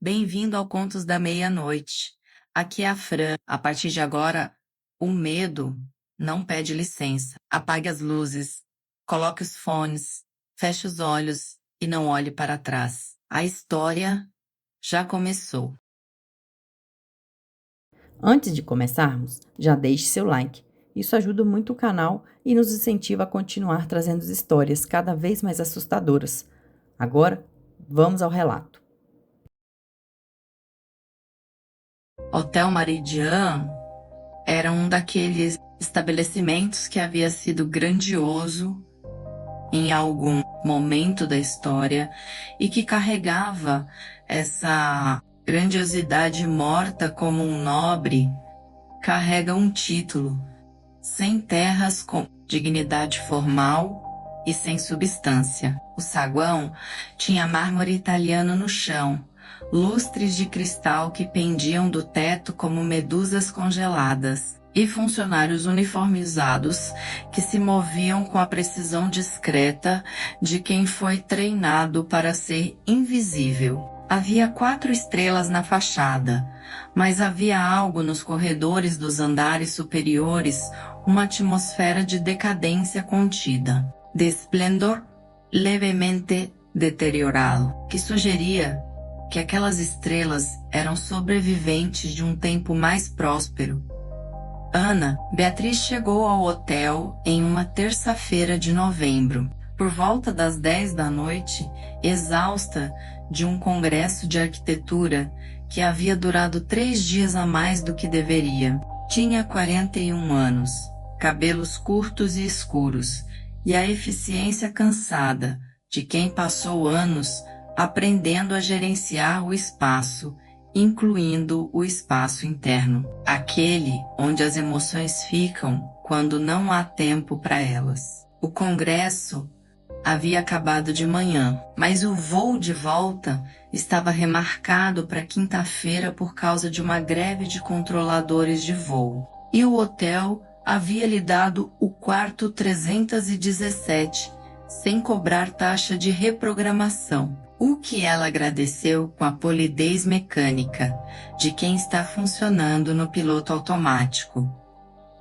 Bem-vindo ao Contos da Meia-Noite. Aqui é a Fran. A partir de agora, o medo não pede licença. Apague as luzes, coloque os fones, feche os olhos e não olhe para trás. A história já começou. Antes de começarmos, já deixe seu like. Isso ajuda muito o canal e nos incentiva a continuar trazendo histórias cada vez mais assustadoras. Agora, vamos ao relato. Hotel Meridian era um daqueles estabelecimentos que havia sido grandioso em algum momento da história e que carregava essa grandiosidade morta como um nobre carrega um título, sem terras com dignidade formal e sem substância. O saguão tinha mármore italiano no chão, lustres de cristal que pendiam do teto como medusas congeladas, e funcionários uniformizados que se moviam com a precisão discreta de quem foi treinado para ser invisível. Havia 4 estrelas na fachada, mas havia algo nos corredores dos andares superiores, uma atmosfera de decadência contida, de esplendor levemente deteriorado, que sugeria que aquelas estrelas eram sobreviventes de um tempo mais próspero. Ana Beatriz chegou ao hotel em uma terça-feira de novembro, por volta das 10 da noite, exausta de um congresso de arquitetura que havia durado 3 dias a mais do que deveria. Tinha 41 anos, cabelos curtos e escuros, e a eficiência cansada de quem passou anos aprendendo a gerenciar o espaço, incluindo o espaço interno, aquele onde as emoções ficam quando não há tempo para elas. O congresso havia acabado de manhã, mas o voo de volta estava remarcado para quinta-feira por causa de uma greve de controladores de voo. E o hotel havia lhe dado o quarto 317, sem cobrar taxa de reprogramação. O que ela agradeceu com a polidez mecânica de quem está funcionando no piloto automático.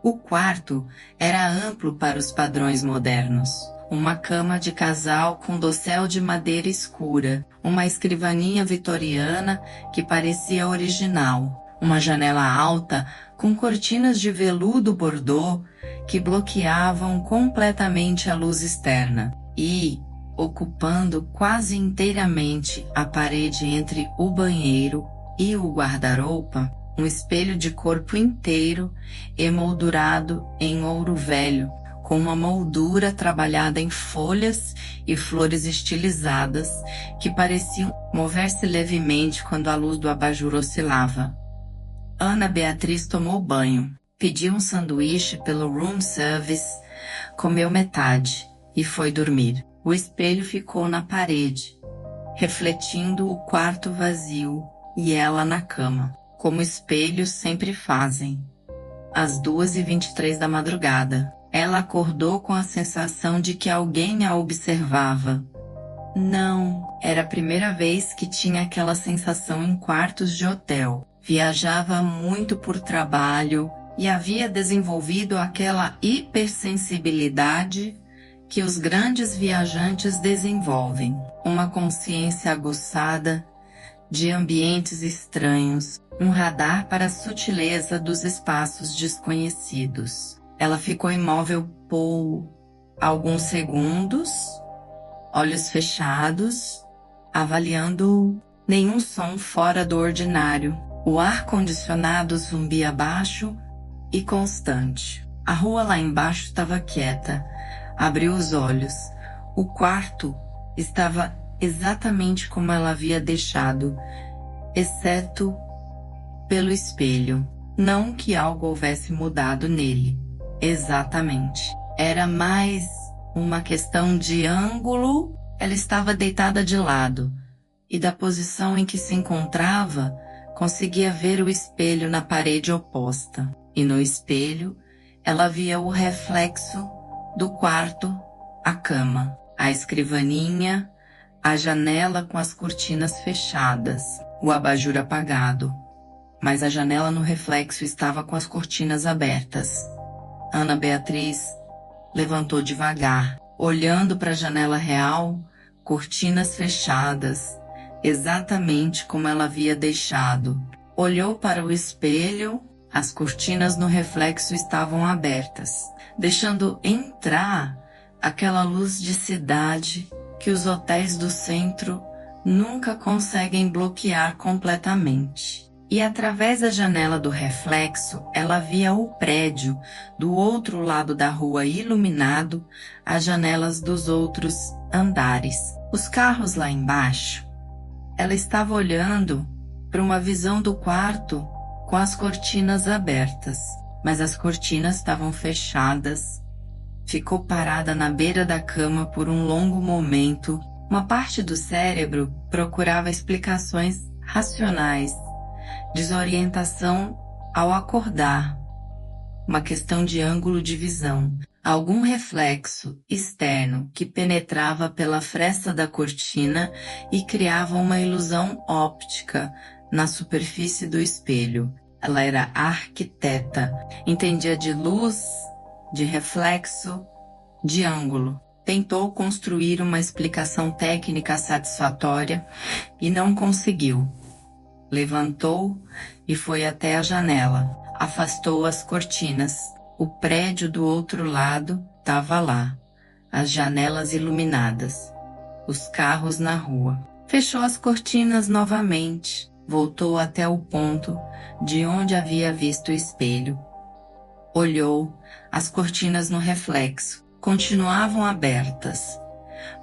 O quarto era amplo para os padrões modernos. Uma cama de casal com dossel de madeira escura, uma escrivaninha vitoriana que parecia original, uma janela alta com cortinas de veludo bordô que bloqueavam completamente a luz externa e, ocupando quase inteiramente a parede entre o banheiro e o guarda-roupa, um espelho de corpo inteiro emoldurado em ouro velho, com uma moldura trabalhada em folhas e flores estilizadas que pareciam mover-se levemente quando a luz do abajur oscilava. Ana Beatriz tomou banho, pediu um sanduíche pelo room service, comeu metade e foi dormir. O espelho ficou na parede, refletindo o quarto vazio e ela na cama, como espelhos sempre fazem. Às 2h23 da madrugada, ela acordou com a sensação de que alguém a observava. Não, era a primeira vez que tinha aquela sensação em quartos de hotel. Viajava muito por trabalho e havia desenvolvido aquela hipersensibilidade que os grandes viajantes desenvolvem, uma consciência aguçada de ambientes estranhos, um radar para a sutileza dos espaços desconhecidos. Ela ficou imóvel por alguns segundos, olhos fechados, avaliando nenhum som fora do ordinário. O ar-condicionado zumbia baixo e constante. A rua lá embaixo estava quieta. Abriu os olhos. O quarto estava exatamente como ela havia deixado, exceto pelo espelho. Não que algo houvesse mudado nele. Exatamente. Era mais uma questão de ângulo. Ela estava deitada de lado, e da posição em que se encontrava, conseguia ver o espelho na parede oposta. E no espelho, ela via o reflexo do quarto, a cama, a escrivaninha, a janela com as cortinas fechadas. o abajur apagado, mas a janela no reflexo estava com as cortinas abertas. Ana Beatriz levantou devagar, olhando para a janela real, cortinas fechadas, exatamente como ela havia deixado. Olhou para o espelho, as cortinas no reflexo estavam abertas, deixando entrar aquela luz de cidade que os hotéis do centro nunca conseguem bloquear completamente. E através da janela do reflexo, ela via o prédio do outro lado da rua iluminado, as janelas dos outros andares. Os carros lá embaixo. Ela estava olhando para uma visão do quarto com as cortinas abertas, mas as cortinas estavam fechadas. Ficou parada na beira da cama por um longo momento. Uma parte do cérebro procurava explicações racionais. Desorientação ao acordar, uma questão de ângulo de visão, algum reflexo externo que penetrava pela fresta da cortina e criava uma ilusão óptica na superfície do espelho. Ela era arquiteta, entendia de luz, de reflexo, de ângulo. Tentou construir uma explicação técnica satisfatória e não conseguiu. Levantou e foi até a janela. Afastou as cortinas. O prédio do outro lado estava lá. As janelas iluminadas. Os carros na rua. Fechou as cortinas novamente. Voltou até o ponto de onde havia visto o espelho. Olhou. As cortinas no reflexo continuavam abertas.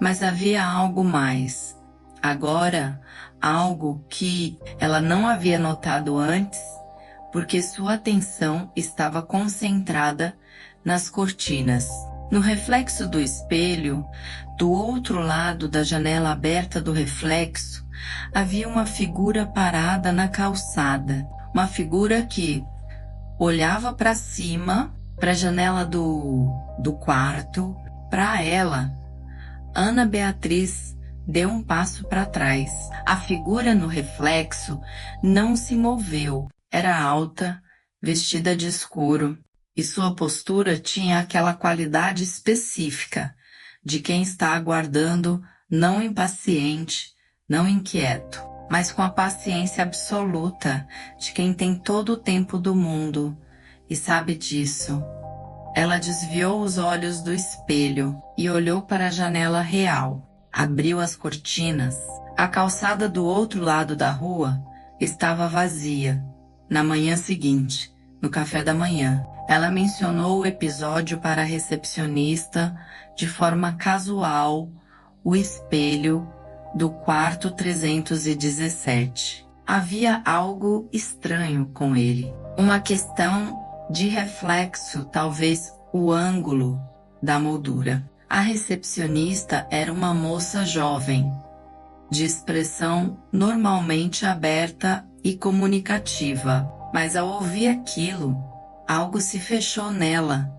Mas havia algo mais. Agora, algo que ela não havia notado antes, porque sua atenção estava concentrada nas cortinas. No reflexo do espelho, do outro lado da janela aberta do reflexo, havia uma figura parada na calçada. Uma figura que olhava para cima, para a janela do quarto, para ela. Ana Beatriz deu um passo para trás. A figura no reflexo não se moveu. Era alta, vestida de escuro, e sua postura tinha aquela qualidade específica de quem está aguardando, não impaciente, não inquieto, mas com a paciência absoluta de quem tem todo o tempo do mundo e sabe disso. Ela desviou os olhos do espelho e olhou para a janela real. Abriu as cortinas. A calçada do outro lado da rua estava vazia. Na manhã seguinte, no café da manhã, ela mencionou o episódio para a recepcionista de forma casual, o espelho do quarto 317. Havia algo estranho com ele. Uma questão de reflexo, talvez o ângulo da moldura. A recepcionista era uma moça jovem, de expressão normalmente aberta e comunicativa, mas ao ouvir aquilo, algo se fechou nela,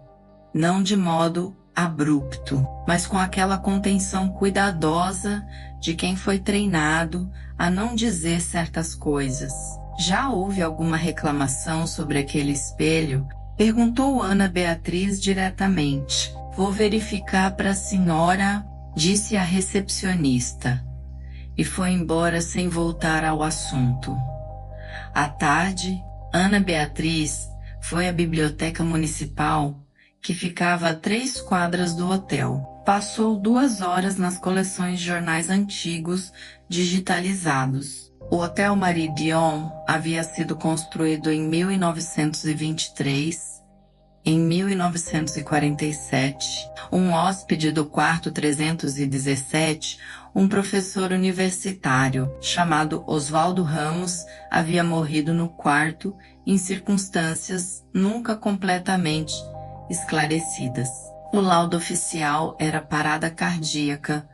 não de modo abrupto, mas com aquela contenção cuidadosa de quem foi treinado a não dizer certas coisas. Já houve alguma reclamação sobre aquele espelho? Perguntou Ana Beatriz diretamente. Vou verificar para a senhora, disse a recepcionista, e foi embora sem voltar ao assunto. À tarde, Ana Beatriz foi à biblioteca municipal, que ficava a 3 quadras do hotel. Passou 2 horas nas coleções de jornais antigos digitalizados. O Hotel Meridion havia sido construído em 1923. Em 1947, um hóspede do quarto 317, um professor universitário chamado Oswaldo Ramos, havia morrido no quarto em circunstâncias nunca completamente esclarecidas. O laudo oficial era parada cardíaca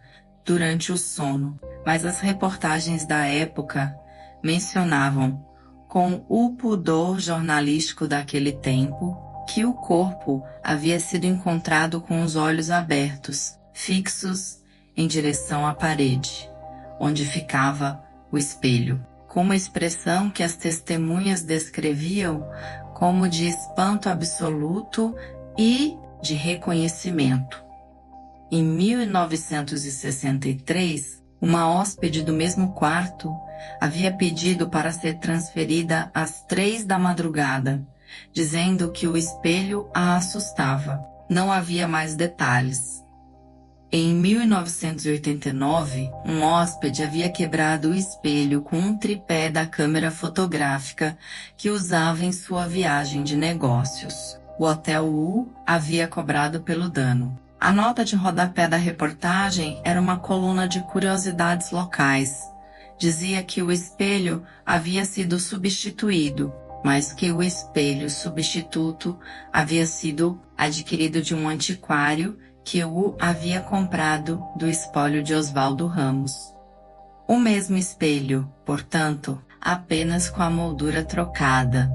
durante o sono, mas as reportagens da época mencionavam, com o pudor jornalístico daquele tempo, que o corpo havia sido encontrado com os olhos abertos, fixos em direção à parede, onde ficava o espelho. com uma expressão que as testemunhas descreviam como de espanto absoluto e de reconhecimento. Em 1963, uma hóspede do mesmo quarto havia pedido para ser transferida às 3 da madrugada, dizendo que o espelho a assustava. Não havia mais detalhes. Em 1989, um hóspede havia quebrado o espelho com um tripé da câmera fotográfica que usava em sua viagem de negócios. O Hotel U havia cobrado pelo dano. A nota de rodapé da reportagem era uma coluna de curiosidades locais. Dizia que o espelho havia sido substituído, mas que o espelho substituto havia sido adquirido de um antiquário que o havia comprado do espólio de Osvaldo Ramos. O mesmo espelho, portanto, apenas com a moldura trocada.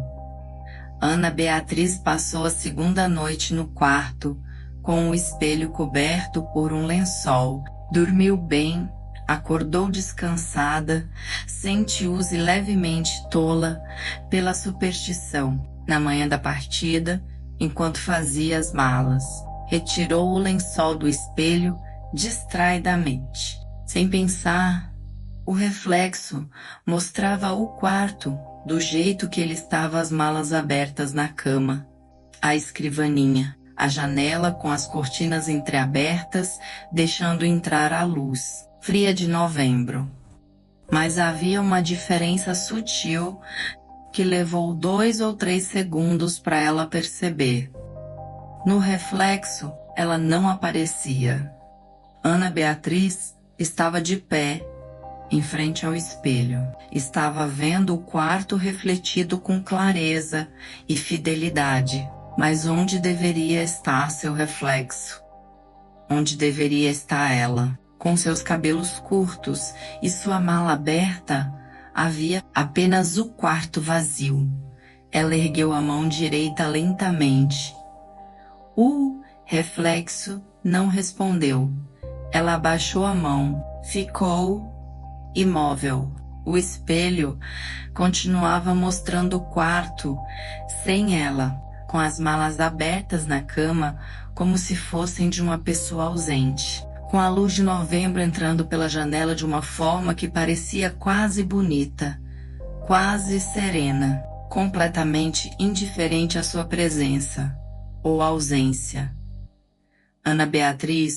Ana Beatriz passou a segunda noite no quarto, com o espelho coberto por um lençol. Dormiu bem, acordou descansada, sentiu-se levemente tola pela superstição. Na manhã da partida, enquanto fazia as malas, retirou o lençol do espelho distraidamente. Sem pensar, o reflexo mostrava o quarto do jeito que ele estava, as malas abertas na cama, a escrivaninha, a janela com as cortinas entreabertas, deixando entrar a luz fria de novembro. Mas havia uma diferença sutil que levou 2 ou 3 segundos para ela perceber. No reflexo, ela não aparecia. Ana Beatriz estava de pé, em frente ao espelho. Estava vendo o quarto refletido com clareza e fidelidade. Mas onde deveria estar seu reflexo? Onde deveria estar ela? Com seus cabelos curtos e sua mala aberta, havia apenas o quarto vazio. Ela ergueu a mão direita lentamente. O reflexo não respondeu. Ela abaixou a mão, ficou imóvel. O espelho continuava mostrando o quarto sem ela, com as malas abertas na cama, como se fossem de uma pessoa ausente. Com a luz de novembro entrando pela janela de uma forma que parecia quase bonita, quase serena, completamente indiferente à sua presença ou ausência. Ana Beatriz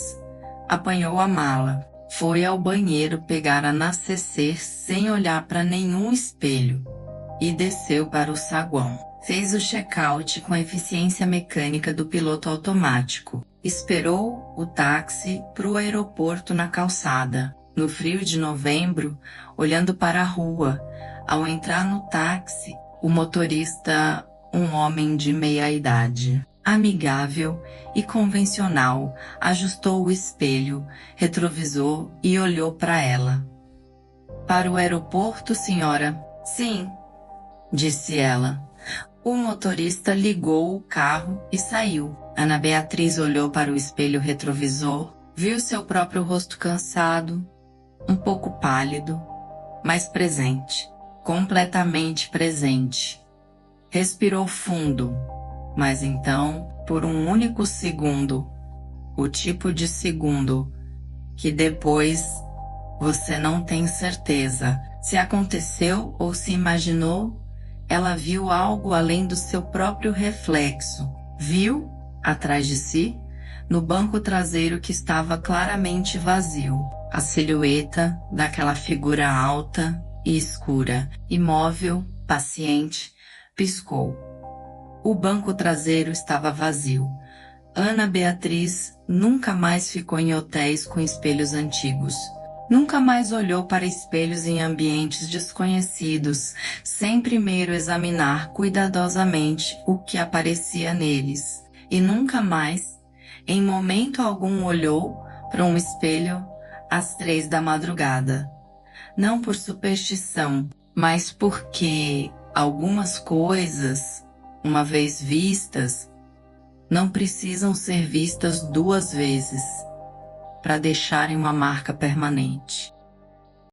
apanhou a mala, foi ao banheiro pegar a nascecer sem olhar para nenhum espelho e desceu para o saguão. Fez o check-out com a eficiência mecânica do piloto automático. Esperou o táxi para o aeroporto na calçada. No frio de novembro, olhando para a rua, ao entrar no táxi, o motorista, um homem de meia-idade, amigável e convencional, ajustou o espelho, retrovisor e olhou para ela. Para o aeroporto, senhora? Sim, disse ela. O motorista ligou o carro e saiu. Ana Beatriz olhou para o espelho retrovisor, viu seu próprio rosto cansado, um pouco pálido, mas presente, completamente presente. Respirou fundo, mas então, por um único segundo, o tipo de segundo que depois você não tem certeza se aconteceu ou se imaginou, ela viu algo além do seu próprio reflexo. Viu, atrás de si, no banco traseiro que estava claramente vazio, a silhueta daquela figura alta e escura, imóvel, paciente, piscou. O banco traseiro estava vazio. Ana Beatriz nunca mais ficou em hotéis com espelhos antigos. Nunca mais olhou para espelhos em ambientes desconhecidos, sem primeiro examinar cuidadosamente o que aparecia neles. E nunca mais, em momento algum, olhou para um espelho às 3 da madrugada. Não por superstição, mas porque algumas coisas, uma vez vistas, não precisam ser vistas 2 vezes para deixarem uma marca permanente.